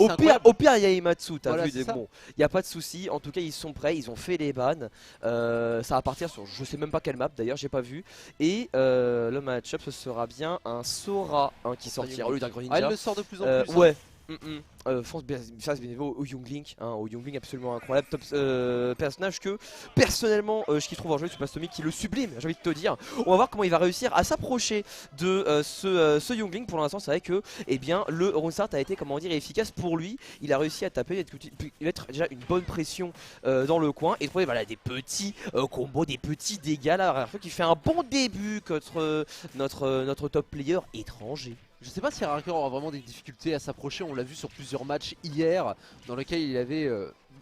Au pire, il y a Imatsu, t'as Voilà, vu. Bon, il n'y a pas de souci. En tout cas, ils sont prêts, ils ont fait les bans. Ça va partir sur je sais même pas quelle map d'ailleurs, j'ai pas vu. Et le match-up, ce sera bien un Sora qui sortira au lieu d'un Gros Ninja. Ah, il le sort de plus en plus. Ouais. France ça c'est bien au Youngling, au Youngling absolument incroyable, top personnage que personnellement je kiffe trop en jeu, Supastomie qui le sublime, j'ai envie de te dire. On va voir comment il va réussir à s'approcher de ce Youngling. Pour l'instant c'est vrai que eh bien, le restart a été comment dire efficace pour lui. Il a réussi à taper, mettre déjà une bonne pression dans le coin et trouver voilà, des petits combos, des petits dégâts là, qui fait un bon début contre notre top player étranger. Je sais pas si Rarker aura vraiment des difficultés à s'approcher, on l'a vu sur plusieurs matchs hier dans lesquels il avait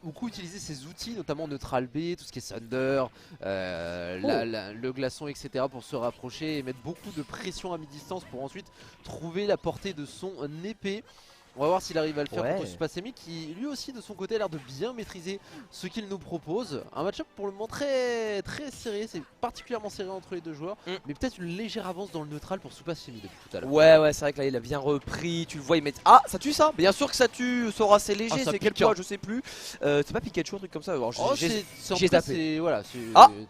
beaucoup utilisé ses outils, notamment Neutral B, tout ce qui est Thunder, le glaçon etc. pour se rapprocher et mettre beaucoup de pression à mi-distance pour ensuite trouver la portée de son épée. On va voir s'il arrive à le faire contre Supasemi qui lui aussi de son côté a l'air de bien maîtriser ce qu'il nous propose. Un match-up pour le moment très serré, c'est particulièrement serré entre les deux joueurs, mais peut-être une légère avance dans le neutral pour Supasemi depuis tout à l'heure. Ouais c'est vrai que là il a bien repris, tu le vois il met... Ah ça tue ça. Bien sûr que ça tue, Sora c'est léger, c'est quel poids je sais plus. C'est pas Pikachu un truc comme ça, j'ai zappé. Voilà,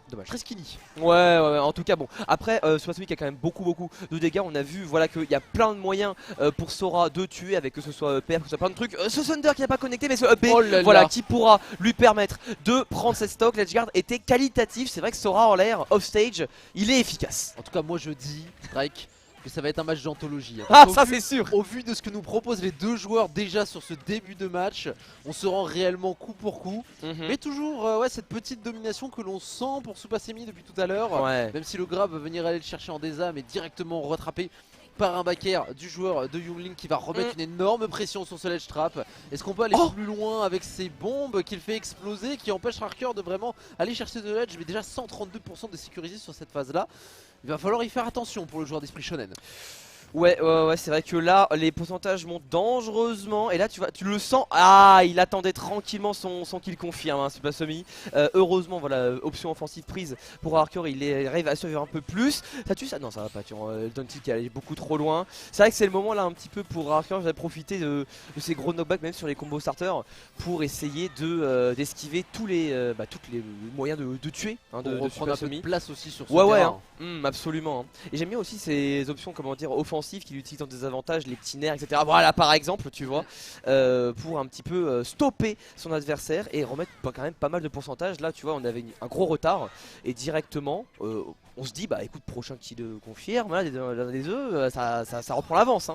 dommage. Très skinny. Ouais en tout cas bon. Après Supasemi qui a quand même beaucoup de dégâts, on a vu voilà qu'il y a plein de moyens pour Sora de tuer avec que ce soit PR, que ce soit plein de trucs. Ce Thunder qui n'a pas connecté mais ce B voilà qui pourra lui permettre de prendre cette stock. L'edgeguard était qualitatif, c'est vrai que Sora en l'air, off stage, il est efficace. En tout cas moi je dis, Drake, que ça va être un match d'anthologie. Ah ça c'est sûr. Au vu de ce que nous proposent les deux joueurs déjà sur ce début de match, on se rend réellement coup pour coup. Mais toujours cette petite domination que l'on sent pour Supasemi depuis tout à l'heure. Même si le grab va venir aller le chercher en désarme et directement rattrapé par un backer du joueur de Youngling qui va remettre une énorme pression sur ce ledge trap. Est-ce qu'on peut aller plus loin avec ces bombes qu'il fait exploser, qui empêchent Rarker de vraiment aller chercher de ledge, mais déjà 132% de sécurisé sur cette phase là. Il va falloir y faire attention pour le joueur d'Esprit Shonen. Ouais, c'est vrai que là les pourcentages montent dangereusement et là tu le sens. Ah, il attendait tranquillement son kill confirme, c'est pas semi. Heureusement, voilà, option offensive prise pour Rarker, il arrive à survivre un peu plus. Ça tue ça? Non, ça va pas, Dante qui allait beaucoup trop loin. C'est vrai que c'est le moment là un petit peu pour Rarker de profiter de ces gros knockbacks, même sur les combos starters, pour essayer d'esquiver tous les moyens de tuer de reprendre un peu de place aussi sur ce terrain. Absolument. Et j'aime bien aussi ces options, comment dire, offensives qu'il utilise en désavantage, les petits nerfs, etc. Voilà, par exemple, tu vois, pour un petit peu stopper son adversaire et remettre quand même pas mal de pourcentage. Là, tu vois, on avait un gros retard et directement, on se dit, bah écoute, prochain kill confirme, là, l'un des deux, ça reprend l'avance.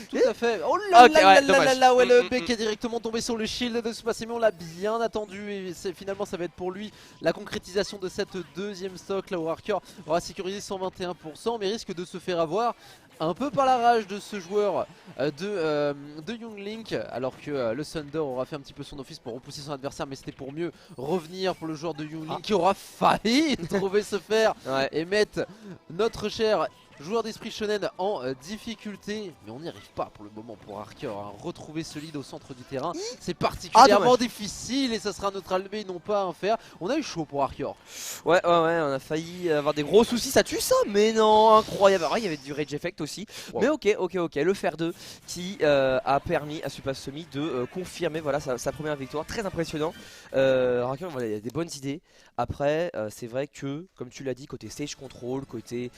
Tout à fait. Oh là là, ouais, le bec est directement tombé sur le shield de Supasemi, on l'a bien attendu et finalement ça va être pour lui la concrétisation de cette deuxième stock là où Rarker aura sécurisé 121% mais risque de se faire avoir un peu par la rage de ce joueur de Youngling, alors que le Thunder aura fait un petit peu son office pour repousser son adversaire, mais c'était pour mieux revenir pour le joueur de Youngling qui aura failli trouver se faire et mettre notre cher joueur d'Esprit Shonen en difficulté, mais on n'y arrive pas pour le moment pour Rarker. Retrouver ce lead au centre du terrain, c'est particulièrement difficile et ça sera notre albé, non pas un fer. On a eu chaud pour Rarker. Ouais, on a failli avoir des gros soucis, ça tue ça, mais non, incroyable. Alors, il y avait du rage effect aussi, mais ok, le fer 2 qui a permis à Supasemi de confirmer voilà, sa première victoire, très impressionnant. Rarker, voilà, il y a des bonnes idées. Après, c'est vrai que, comme tu l'as dit, côté stage control, côté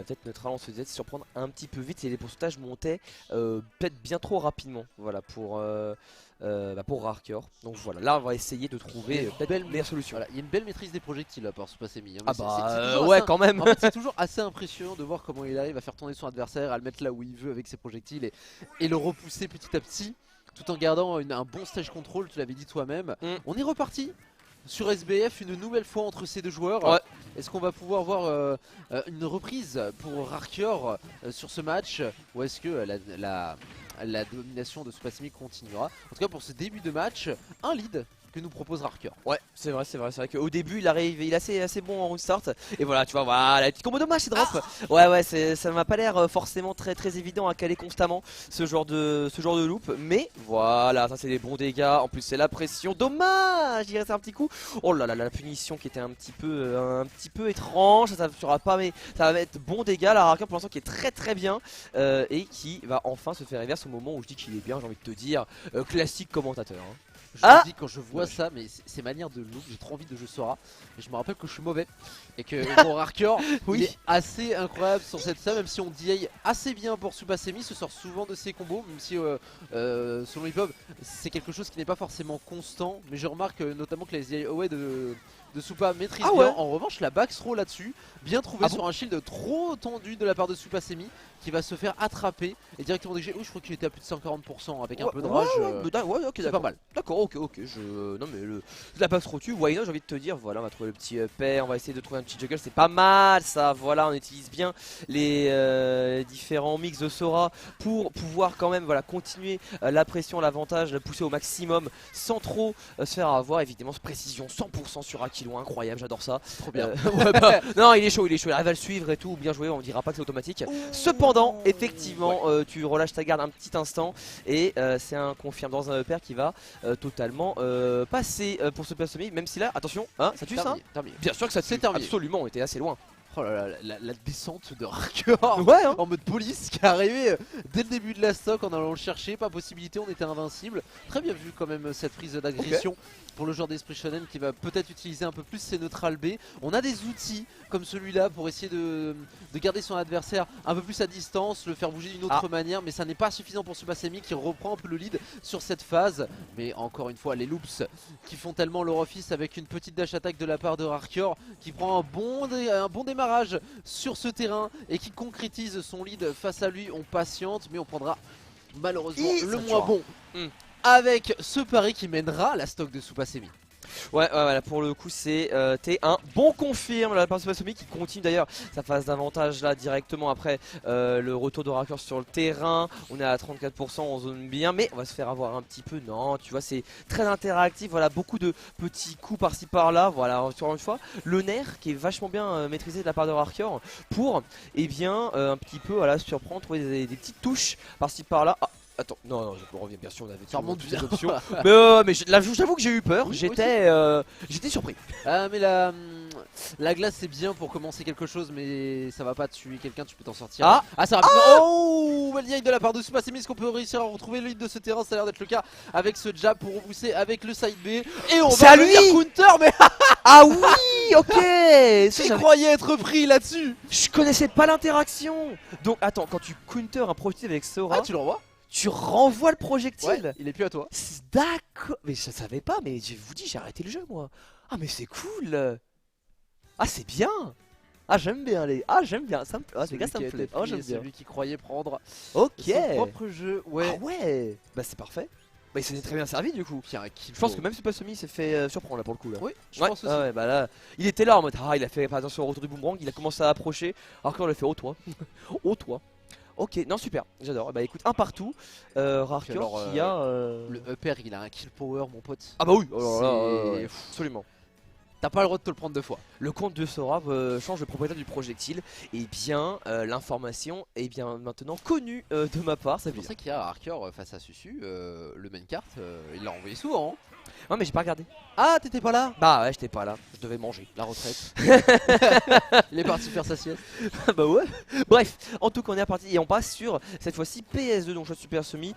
peut-être neutral, on se faisait surprendre un petit peu vite et les pourcentages montaient peut-être bien trop rapidement. Voilà pour Rarker. Donc voilà, là on va essayer de trouver peut-être une meilleure solution. Voilà, il y a une belle maîtrise des projectiles là par Supasemi. Quand même. En fait, c'est toujours assez impressionnant de voir comment il arrive à faire tourner son adversaire, à le mettre là où il veut avec ses projectiles et le repousser petit à petit, tout en gardant un bon stage control. Tu l'avais dit toi-même. On est reparti sur SBF une nouvelle fois entre ces deux joueurs. Est-ce qu'on va pouvoir voir une reprise pour Rarker sur ce match, ou est-ce que la domination de Supasemi continuera? En tout cas pour ce début de match, un lead que nous propose Rarker. Ouais, c'est vrai qu'au début il arrive, il est assez bon en round start. Et voilà, tu vois, voilà, petit combo dommage, c'est drop. Ouais, ça m'a pas l'air forcément très évident à caler constamment ce genre de loop. Mais voilà, ça c'est des bons dégâts. En plus, c'est la pression. Dommage, il reste un petit coup. Oh là là, la punition qui était un petit peu étrange. Ça sera pas, mais ça va être bon dégâts. La Rarker pour l'instant qui est très bien et qui va enfin se faire reverse au moment où je dis qu'il est bien. J'ai envie de te dire, classique commentateur. Hein. Je me dis quand je vois ça, mais ces manières de loop, j'ai trop envie de jouer Sora. Et je me rappelle que je suis mauvais. Et que mon Rarker, il est assez incroyable sur cette ça, même si on DI assez bien pour Supasemi, se sort souvent de ses combos, même si selon Hip Hop, c'est quelque chose qui n'est pas forcément constant. Mais je remarque notamment que les DI away de Supa maîtrise bien. En revanche, la back throw là-dessus, bien trouvé sur un shield trop tendu de la part de Supasemi, qui va se faire attraper et directement dégager. Je crois qu'il était à plus de 140% avec un peu de rage. C'est pas mal. D'accord, ok. Non mais la back throw tue, why not, j'ai envie de te dire. Voilà, on va trouver le petit pair, on va essayer de trouver un petit juggle, c'est pas mal ça. Voilà, on utilise bien les différents mix de Sora pour pouvoir quand même continuer la pression, l'avantage, la pousser au maximum sans trop se faire avoir. Évidemment, précision 100% sur Aquilon, incroyable, j'adore ça. Trop bien. Non, il est chaud, il arrive à le suivre et tout, bien joué, on dira pas que c'est automatique. Cependant, effectivement, tu relâches ta garde un petit instant et c'est un confirme dans un pair qui va totalement passer pour ce Supasemi, même si là, attention, hein, ça tue ça. Bien sûr que ça tue, absolument, on était assez loin. Oh là là, la descente de Rarker en mode police qui est arrivé dès le début de la stock en allant le chercher, pas possibilité, on était invincible. Très bien vu quand même cette prise d'agression pour le joueur d'Esprit Shonen qui va peut-être utiliser un peu plus ses neutrales B. On a des outils comme celui-là pour essayer de garder son adversaire un peu plus à distance, le faire bouger d'une autre manière, mais ça n'est pas suffisant pour Supasemi qui reprend un peu le lead sur cette phase. Mais encore une fois, les loops qui font tellement leur office avec une petite dash attack de la part de Rarker qui prend un bon démarrage sur ce terrain et qui concrétise son lead face à lui. On patiente, mais on prendra malheureusement le moins bon avec ce pari qui mènera la stock de Supasemi. Ouais, là pour le coup c'est T1 bon confirme la part de Supasemi qui continue d'ailleurs sa phase d'avantage là directement après le retour de Rarker sur le terrain. On est à 34% en zone bien, mais on va se faire avoir un petit peu. Non, tu vois, c'est très interactif, voilà, beaucoup de petits coups par-ci par-là. Voilà, encore une fois, le nerf qui est vachement bien maîtrisé de la part de Rarker pour un petit peu surprendre, trouver des petites touches par-ci par-là. Attends, non, je reviens, bien sûr, on avait toutes les options. mais là, j'avoue que j'ai eu peur, j'étais surpris. Ah, mais la glace c'est bien pour commencer quelque chose, mais ça va pas tuer quelqu'un, tu peux t'en sortir. Ça va. Oh, belle de la part de Supasemi, est-ce qu'on peut réussir à retrouver le lead de ce terrain? Ça a l'air d'être le cas avec ce jab pour repousser avec le side B. Et on va venir counter, mais ah oui, ok. Je croyais être pris là-dessus. Je connaissais pas l'interaction. Donc attends, quand tu counter un projectile avec Sora, tu le renvoies. Tu renvoies le projectile. Il est plus à toi. D'accord. Mais je savais pas, mais je vous dis, j'ai arrêté le jeu moi. Ah mais c'est cool. Ah c'est bien. Ah j'aime bien j'aime bien. Ça me plaît. Les gars ça me plaît. Oh j'aime bien. Celui qui croyait prendre son propre jeu. Ah ouais. Bah c'est parfait. Bah il s'est très bien servi du coup. Je pense que même Supasemi s'est fait surprendre là pour le coup là. Oui, je pense aussi. Bah là, il était là en mode il a fait pas attention au retour du boomerang, il a commencé à approcher. Alors qu'on l'a fait toi. Toi. Ok, non super, j'adore. Bah écoute, un partout. Rarker qui a le upper, il a un kill power, mon pote. Ah bah oui, absolument. T'as pas le droit de te le prendre deux fois. Le compte de Sora change le propriétaire du projectile. Et bien l'information est bien maintenant connue de ma part. C'est pour ça qu'il y a Rarker face à Susu, le main cart, il l'a envoyé souvent. Non mais j'ai pas regardé. Ah t'étais pas là? Bah ouais j'étais pas là, je devais manger. La retraite. Il est parti faire sa sieste. Bah ouais. Bref, en tout cas on est parti et on passe sur cette fois-ci PS2, donc je Supasemi,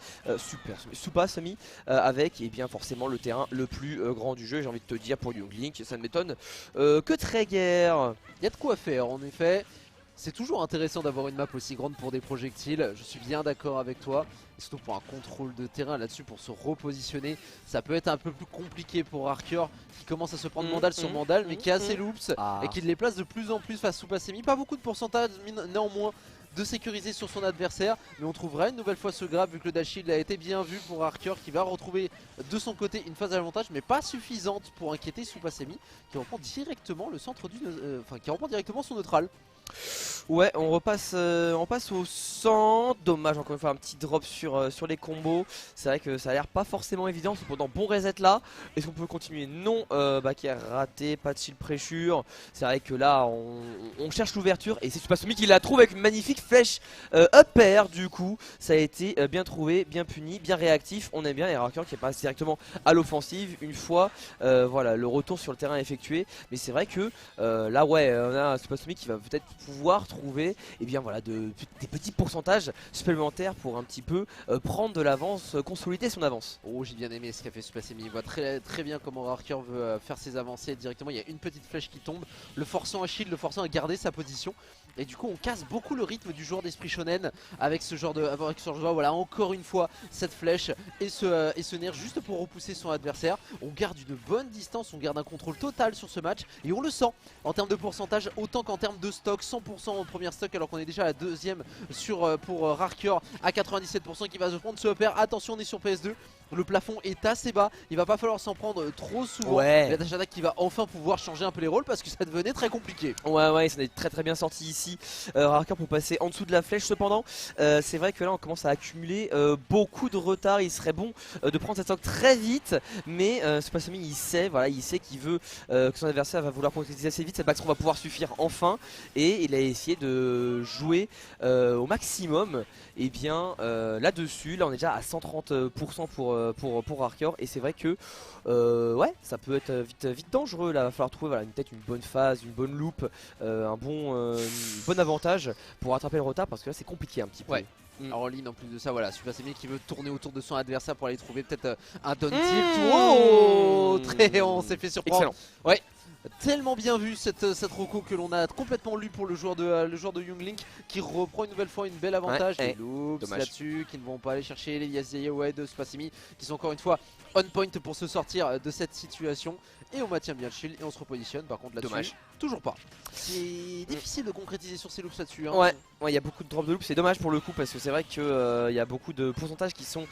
Supasemi avec forcément le terrain le plus grand du jeu, j'ai envie de te dire pour Young Link, ça ne m'étonne que très guère. Il y a de quoi faire en effet. C'est toujours intéressant d'avoir une map aussi grande pour des projectiles, je suis bien d'accord avec toi. Et surtout pour un contrôle de terrain là-dessus, pour se repositionner, ça peut être un peu plus compliqué pour Rarker qui commence à se prendre Mandal sur Mandal, mais qui a ses loops et qui les place de plus en plus face à Supasemi. Pas beaucoup de pourcentage néanmoins de sécuriser sur son adversaire, mais on trouvera une nouvelle fois ce grab vu que le dash shield a été bien vu pour Rarker qui va retrouver de son côté une phase d'avantage, mais pas suffisante pour inquiéter Supasemi qui reprend directement le centre du qui reprend directement son neutral. Ouais, on passe au 100. Dommage, encore une fois, un petit drop sur les combos. C'est vrai que ça a l'air pas forcément évident. Cependant, bon reset là. Est-ce qu'on peut continuer? Non, qui a raté, pas de shield pressure. C'est vrai que là, on cherche l'ouverture. Et c'est Supasumi qui la trouve avec une magnifique flèche up air. Du coup, ça a été bien trouvé, bien puni, bien réactif. On aime bien. Et Raker qui passe directement à l'offensive une fois voilà, le retour sur le terrain effectué. Mais c'est vrai que là, ouais, on a Supasumi qui va peut-être pouvoir trouver et bien voilà des petits pourcentages supplémentaires pour un petit peu prendre de l'avance, consolider son avance. Oh, j'ai bien aimé ce qu'a fait Supasemi. Il voit très bien comment Raker veut faire ses avancées directement. Il y a une petite flèche qui tombe, le forçant à shield, le forçant à garder sa position. Et du coup on casse beaucoup le rythme du joueur d'Esprit Shonen avec ce genre de voilà, encore une fois cette flèche et ce nerf juste pour repousser son adversaire. On garde une bonne distance, on garde un contrôle total sur ce match et on le sent en termes de pourcentage autant qu'en termes de stock. 100% en première stock alors qu'on est déjà à la deuxième pour Raker à 97% qui va se prendre ce upper. Attention, on est sur PS2. Le plafond est assez bas, il va pas falloir s'en prendre trop souvent. Ouais. La Dash qui va enfin pouvoir changer un peu les rôles parce que ça devenait très compliqué. Ouais, ça est très bien sorti ici. Raker pour passer en dessous de la flèche. Cependant, c'est vrai que là on commence à accumuler beaucoup de retard. Il serait bon de prendre cette stock très vite, mais Supasumi il sait, voilà, il sait qu'il veut que son adversaire va vouloir concrétiser assez vite. Cette backthrow va pouvoir suffire enfin, et il a essayé de jouer au maximum. Et bien là-dessus, là on est déjà à 130% pour Raker, et c'est vrai que ouais, ça peut être vite dangereux là. Il va falloir trouver voilà, peut-être une bonne phase, une bonne loop, un bon avantage pour rattraper le retard, parce que là c'est compliqué un petit peu. Ouais. En ligne en plus de ça, voilà, Supasemi qui veut tourner autour de son adversaire pour aller trouver peut-être un down tilt. Oh, on s'est fait surprendre. Excellent. Ouais. Tellement bien vu cette Roko que l'on a complètement lu pour le joueur de Younglink qui reprend une nouvelle fois une belle avantage. Ouais, les loops dommage. là-dessus qui ne vont pas aller chercher les Yaziaye de Supasemi qui sont encore une fois on point pour se sortir de cette situation. Et on maintient bien le shield et on se repositionne. Par contre là-dessus, toujours pas. C'est difficile de concrétiser sur ces loops là-dessus. Hein. Ouais, il y a beaucoup de drops de loops, c'est dommage pour le coup parce que c'est vrai qu'il y a beaucoup de pourcentages qui sont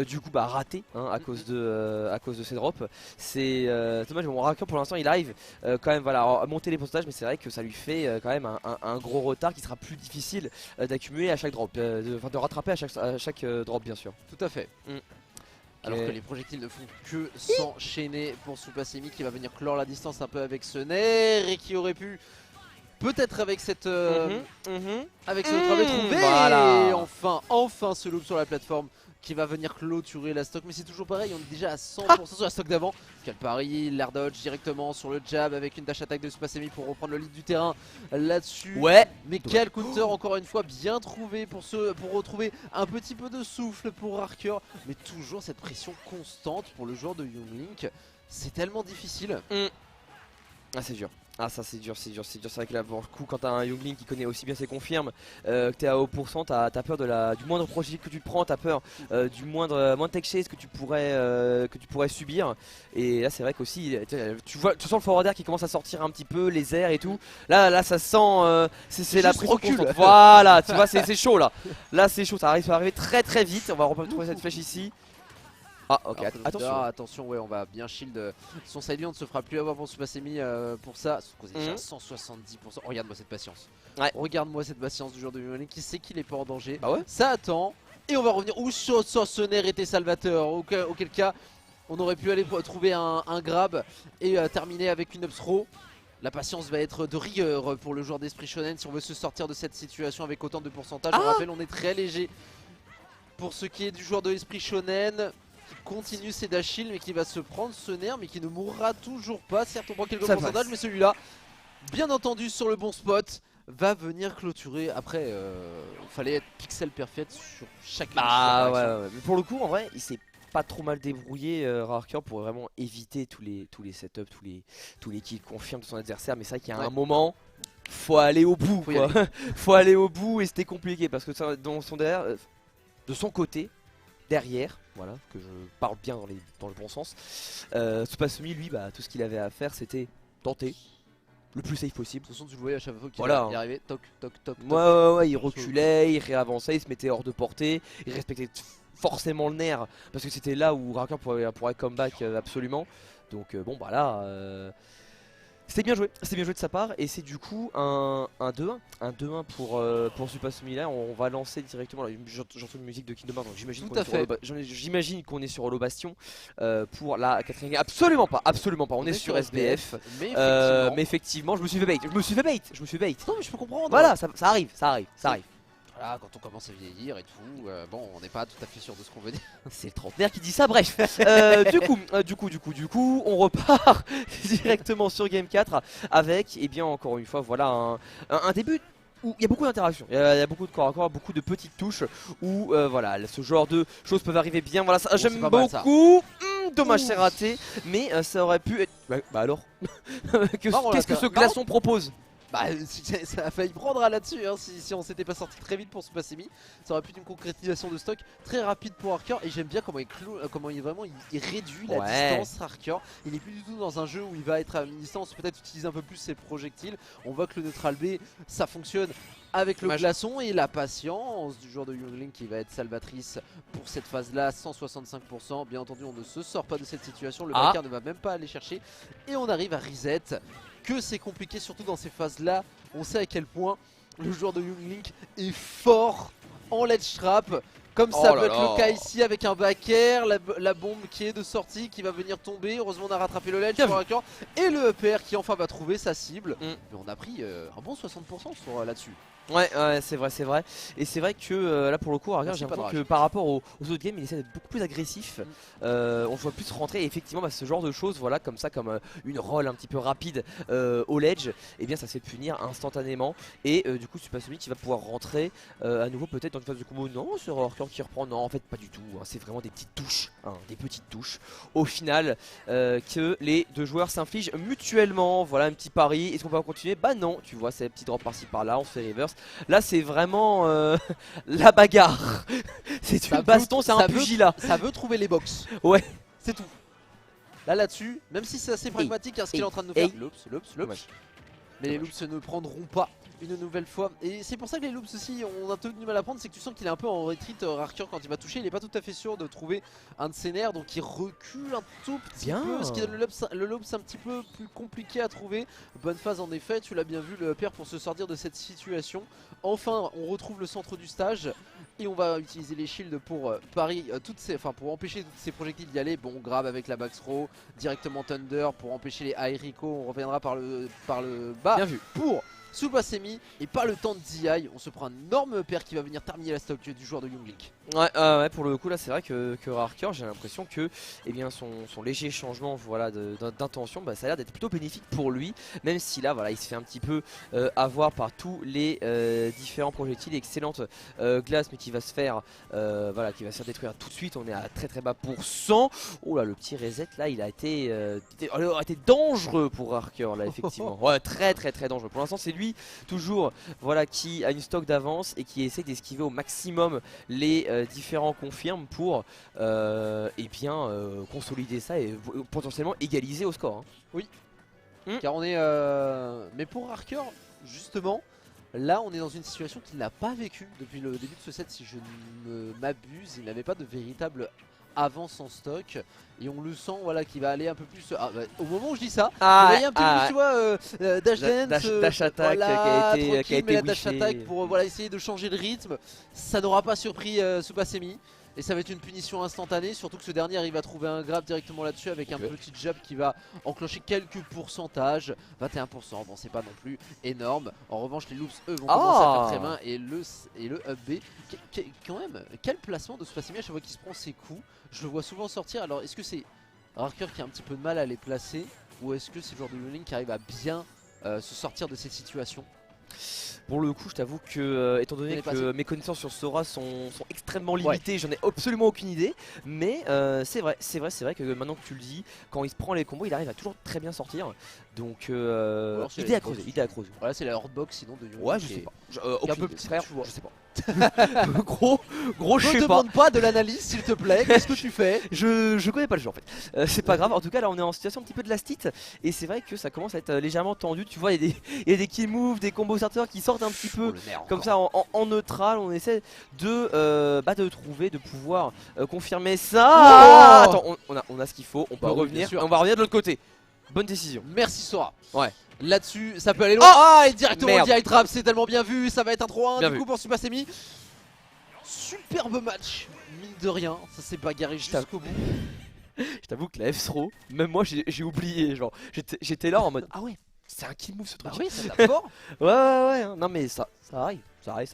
du coup ratés hein, à cause de ces drops. C'est dommage, bon Raker pour l'instant il arrive quand même voilà, à monter les pourcentages, mais c'est vrai que ça lui fait quand même un gros retard qui sera plus difficile d'accumuler à chaque drop, de rattraper à chaque drop bien sûr. Tout à fait. Alors que les projectiles ne font que s'enchaîner pour Supasemi qui va venir clore la distance un peu avec ce nerf et qui aurait pu peut-être avec cette avec ce travail trouvé. Voilà. Et enfin ce loop sur la plateforme qui va venir clôturer la stock. Mais c'est toujours pareil, on est déjà à 100% sur la stock d'avant. Quel pari, l'air dodge directement sur le jab avec une dash attack de Supasemi pour reprendre le lead du terrain là-dessus. Ouais. Mais quel counter encore une fois bien trouvé pour retrouver un petit peu de souffle pour Raker. Mais toujours cette pression constante pour le joueur de Younglink. C'est tellement difficile. Ah c'est dur. Ah ça c'est dur. C'est vrai que là pour le coup quand t'as un Youngling qui connaît aussi bien ses confirmes, que t'es à haut pourcent, t'as peur du moindre projectile que tu te prends, t'as peur du moindre tech chase que tu pourrais subir. Et là c'est vrai qu'aussi tu sens le forward air qui commence à sortir un petit peu, les airs et tout. Là ça sent c'est la pression constante. Voilà, tu vois c'est chaud là. Là c'est chaud, ça va arriver très vite. On va retrouver cette flèche ici. Ah ok, attention, ouais, on va bien shield son side on ne se fera plus avoir pour Supasemi pour ça. C'est déjà 170%. Regarde-moi cette patience. Ouais. Regarde-moi cette patience du joueur de Younglink qui sait qu'il est pas en danger. Bah ouais. Ça attend. Et on va revenir où ce nerf était salvateur. Auquel cas, on aurait pu aller trouver un grab et terminer avec une up throw. La patience va être de rigueur pour le joueur d'Esprit Shonen si on veut se sortir de cette situation avec autant de pourcentage. On rappelle, on est très léger pour ce qui est du joueur de l'Esprit Shonen. Qui continue ses dash shield mais qui va se prendre ce nerf mais qui ne mourra toujours pas. Certes on prend quelques pourcentages mais celui-là bien entendu sur le bon spot va venir clôturer. Après il fallait être pixel perfect sur chaque ouais. Mais pour le coup en vrai il s'est pas trop mal débrouillé Raker pour vraiment éviter tous les setups, tous les kills confirmes de son adversaire. Mais c'est vrai qu'il y a un moment faut aller au bout quoi. Faut aller au bout et c'était compliqué parce que dans son derrière, de son côté derrière, voilà, que je parle bien dans le bon sens. Supasumi, lui, tout ce qu'il avait à faire, c'était tenter le plus safe possible. De toute façon, tu le voyais à chaque fois qu'il y arrivait, toc. Ouais, il reculait, il réavançait, il se mettait hors de portée, il respectait forcément le nerf, parce que c'était là où Raker pourrait comeback absolument. Donc bon, là... C'était bien joué de sa part et c'est du coup un 2-1 pour Super Semi. Là on va lancer directement, j'entends une musique de Kingdom Hearts donc j'imagine qu'on est sur Holo Bastion pour la 4ème game. Absolument pas, on est sur SBF. Mais effectivement je me suis fait bait. Non mais je peux comprendre. Voilà, ça arrive. Voilà, quand on commence à vieillir et tout, bon, on n'est pas tout à fait sûr de ce qu'on veut dire. C'est le trentenaire qui dit ça, bref. Du coup, on repart directement sur Game 4 avec, et bien encore une fois, voilà un début où il y a beaucoup d'interactions, il y a beaucoup de corps à corps, beaucoup de petites touches où voilà, ce genre de choses peuvent arriver bien. Voilà, ça j'aime beaucoup. Dommage, c'est raté, mais ça aurait pu être. Bah alors, qu'est-ce que ce glaçon propose? Bah ça a failli prendre là-dessus hein, si on s'était pas sorti très vite pour Super Semi. Ça aurait pu être une concrétisation de stock très rapide pour Arcor. Et j'aime bien comment il réduit la distance Arcor. Il n'est plus du tout dans un jeu où il va être à une distance, peut-être utiliser un peu plus ses projectiles. On voit que le neutral B ça fonctionne avec le glaçon et la patience du joueur de Youngling qui va être salvatrice pour cette phase là, 165%. Bien entendu on ne se sort pas de cette situation, le backer ne va même pas aller chercher. Et on arrive à reset. Que c'est compliqué surtout dans ces phases là. On sait à quel point le joueur de Youngling est fort en ledge trap. Comme ça peut être le cas ici avec un backer, la bombe qui est de sortie qui va venir tomber. Heureusement on a rattrapé le ledge sur Arcor. Et le EPR qui enfin va trouver sa cible. Mais on a pris un bon 60% là-dessus. Ouais, c'est vrai. Et c'est vrai que là pour le coup, j'ai l'impression que par rapport aux autres games, il essaie d'être beaucoup plus agressif. On voit plus rentrer. Et effectivement, ce genre de choses, voilà, comme ça, comme une roll un petit peu rapide au ledge, et bien ça se fait punir instantanément. Et du coup, Super Semi qui va pouvoir rentrer à nouveau peut-être dans une phase de combo. Non, c'est Arcor qui reprend. Non, en fait, pas du tout. C'est vraiment des petites touches, des petites touches. Au final, que les deux joueurs s'infligent mutuellement. Voilà un petit pari. Est-ce qu'on va continuer? Bah non, tu vois, c'est des petits drops par-ci par-là. On se fait reverse. Là c'est vraiment la bagarre. C'est une baston, c'est un pugilat. Ça veut trouver les box. Ouais. C'est tout. Là-dessus, même si c'est assez pragmatique, ce qu'il est en train de nous faire. Loops. Mais les loops ne prendront pas une nouvelle fois. Et c'est pour ça que les loops aussi, on a un peu du mal à prendre. C'est que tu sens qu'il est un peu en retreat. Arcor quand il va toucher, il est pas tout à fait sûr de trouver un de ses nerfs. Donc il recule un tout petit peu. Ce qui donne le loops un petit peu plus compliqué à trouver. Bonne phase en effet, tu l'as bien vu le père pour se sortir de cette situation. Enfin on retrouve le centre du stage. Et on va utiliser les shields pour pour empêcher toutes ces projectiles d'y aller. Bon, on grab avec la back throw, directement Thunder pour empêcher les high Rico. On reviendra par le bas. Bien vu. Pour Super Semi et pas le temps de DI. On se prend un énorme paire qui va venir terminer la stock du joueur de Youngling. Ouais, pour le coup là c'est vrai que Arcor, j'ai l'impression que son léger changement voilà, d'intention, ça a l'air d'être plutôt bénéfique pour lui. Même si là voilà, il se fait un petit peu avoir par tous les différents projectiles. Excellente glace mais qui va se faire détruire tout de suite. On est à très bas pourcent. Oh là, le petit reset là il a été dangereux pour Arcor là effectivement. Ouais, très dangereux. Pour l'instant c'est lui toujours voilà, qui a une stock d'avance et qui essaie d'esquiver au maximum les différents confirmes pour consolider ça et potentiellement égaliser au score. Oui, car on est... Mais pour Arcor, justement, là on est dans une situation qu'il n'a pas vécue depuis le début de ce set si je ne m'abuse. Il n'avait pas de véritable avance en stock et on le sent voilà qu'il va aller un peu plus au moment où je dis ça il y a un petit peu tu vois dash attack qui a été dash attack pour voilà, essayer de changer le rythme. Ça n'aura pas surpris Super Semi et ça va être une punition instantanée, surtout que ce dernier il va trouver un grab directement là-dessus avec un petit jab qui va enclencher quelques pourcentages. 21%, bon c'est pas non plus énorme. En revanche les loops eux vont commencer à faire très main et le up B quand même, quel placement de Super Semi à chaque fois qu'il se prend ses coups. Je le vois souvent sortir. Alors est-ce que c'est Arcor qui a un petit peu de mal à les placer ou est-ce que c'est le joueur de Youngling qui arrive à bien se sortir de cette situation? Pour le coup, je t'avoue que, étant donné que mes connaissances sur Sora sont extrêmement limitées, j'en ai absolument aucune idée. Mais c'est vrai que maintenant que tu le dis, quand il se prend les combos, il arrive à toujours très bien sortir. Donc, idée à creuser. Voilà, c'est la hardbox sinon de Youngling. Ouais, je sais pas. Un peu petit, frère, tu vois. Je sais pas. gros, je sais pas. Ne demande pas de l'analyse s'il te plaît. Qu'est-ce que tu fais? Je connais pas le jeu en fait. C'est pas grave. En tout cas, là, on est en situation un petit peu de lastite et c'est vrai que ça commence à être légèrement tendu. Tu vois, il y a des kill moves, des combos starters qui sortent un petit peu comme ça en neutral. On essaie de trouver, de pouvoir confirmer ça. Attends, on a ce qu'il faut. On peut revenir. On va revenir de l'autre côté. Bonne décision. Merci Sora. Ouais. Là-dessus, ça peut aller loin. Ah, et directement Merde. le direct trap, c'est tellement bien vu. Ça va être un 3-1 Bien du vu. coup pour Super Semi. Superbe match, mine de rien. Ça s'est bagarré jusqu'au bout. Je t'avoue que la F-Throw, même moi j'ai oublié, genre j'étais là en mode ah ouais, c'est un kill move ce truc. Bah oui, ça tape fort. Ouais, non mais ça arrive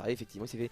effectivement, il s'est fait